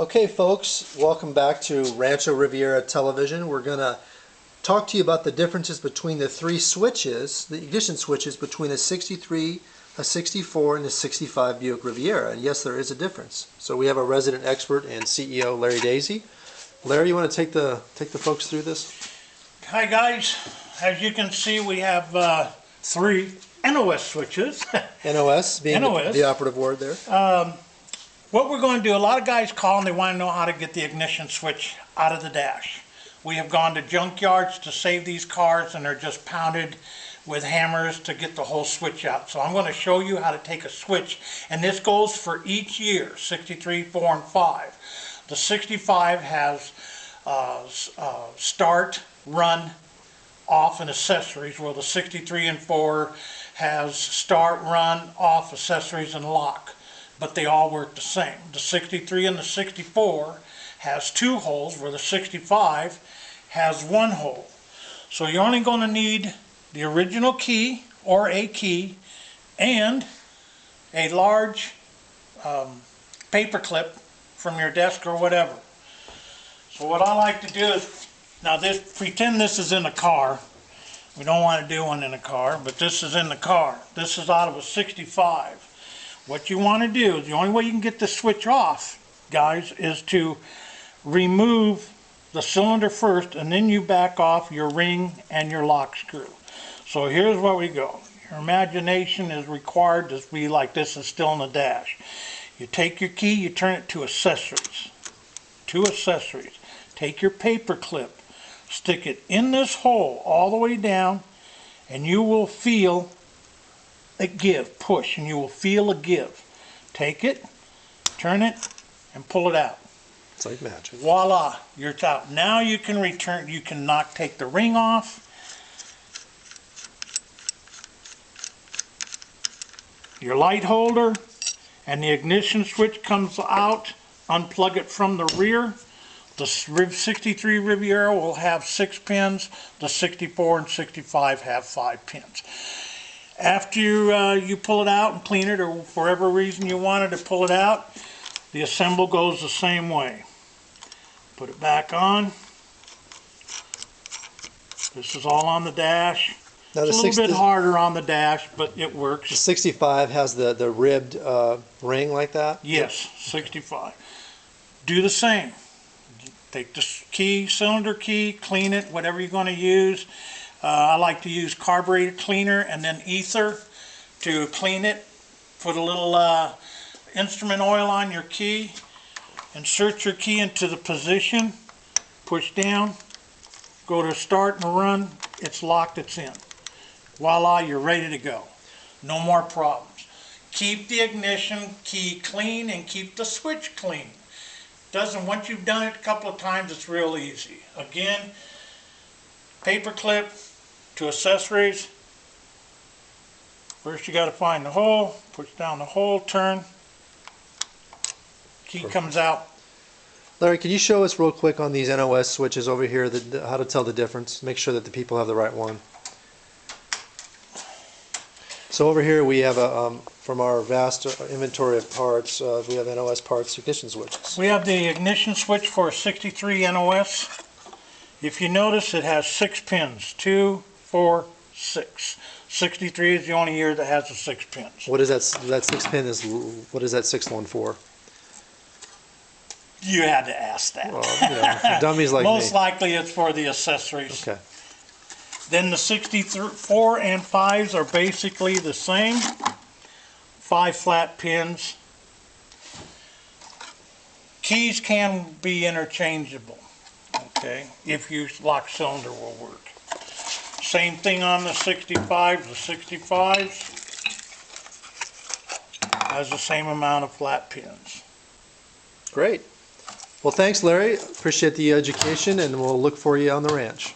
Okay folks, welcome back to Rancho Riviera Television. We're going to talk to you about the differences between the three switches, the ignition switches between a 63, a 64, and a 65 Buick Riviera. And yes, there is a difference. So we have our resident expert and CEO, Larry Daisy. Larry, you want to take the folks through this? Hi guys, as you can see we have three NOS switches. NOS being NOS. The operative word there. What we're going to do, a lot of guys call and they want to know how to get the ignition switch out of the dash. We have gone to junkyards to save these cars and they're just pounded with hammers to get the whole switch out. So I'm going to show you how to take a switch, and this goes for each year, 63, 4, and 5. The 65 has start, run, off, and accessories, while the 63 and 4 has start, run, off, accessories, and lock. But they all work the same. The 63 and the 64 has 2 holes, where the 65 has 1 hole. So you're only going to need the original key or a key and a large paper clip from your desk or whatever. So what I like to do is, now pretend this is in a car. We don't want to do one in a car, but this is in the car. This is out of a 65. What you want to do, the only way you can get the switch off, guys, is to remove the cylinder first, and then you back off your ring and your lock screw. So here's where we go. Your imagination is required to be like this is still in the dash. You take your key, you turn it to accessories. To accessories. Take your paper clip, stick it in this hole all the way down, and you will feel a give, push, and you will feel a give. Take it, turn it, and pull it out. It's like magic. Voila, you're out. Now you can return, you can take the ring off. Your light holder, and the ignition switch comes out. Unplug it from the rear. The 63 Riviera will have 6 pins. The 64 and 65 have 5 pins. After you pull it out and clean it, or for whatever reason you wanted to pull it out, the assemble goes the same way. Put it back on. This is all on the dash. Now it's a little bit harder on the dash, but it works. The 65 has the ribbed ring like that? Yes, 65. Do the same. Take the key, cylinder key, clean it, whatever you're going to use. I like to use carburetor cleaner and then ether to clean it. Put a little instrument oil on your key. Insert your key into the position. Push down. Go to start and run. It's locked, it's in. Voila, you're ready to go. No more problems. Keep the ignition key clean and keep the switch clean. Once you've done it a couple of times, it's real easy. Again, paper clip to accessories. First you got to find the hole, push down the hole, turn, key comes out. Larry, can you show us real quick on these NOS switches over here how to tell the difference? Make sure that the people have the right one. So over here we have from our vast inventory of parts, we have NOS parts ignition switches. We have the ignition switch for a 63 NOS. If you notice, it has 6 pins. 2, 4, 6. 63 is the only year that has the 6 pins. What is that? That 6 pin is, what is that 6th one for? You had to ask that. Well, dummies like Most me. likely it's for the accessories. Okay. Then the 64 and 5s are basically the same. 5 flat pins. Keys can be interchangeable, okay, if your lock cylinder will work. Same thing on the 65s. The 65s has the same amount of flat pins. Great. Well, thanks, Larry. Appreciate the education, and we'll look for you on the ranch.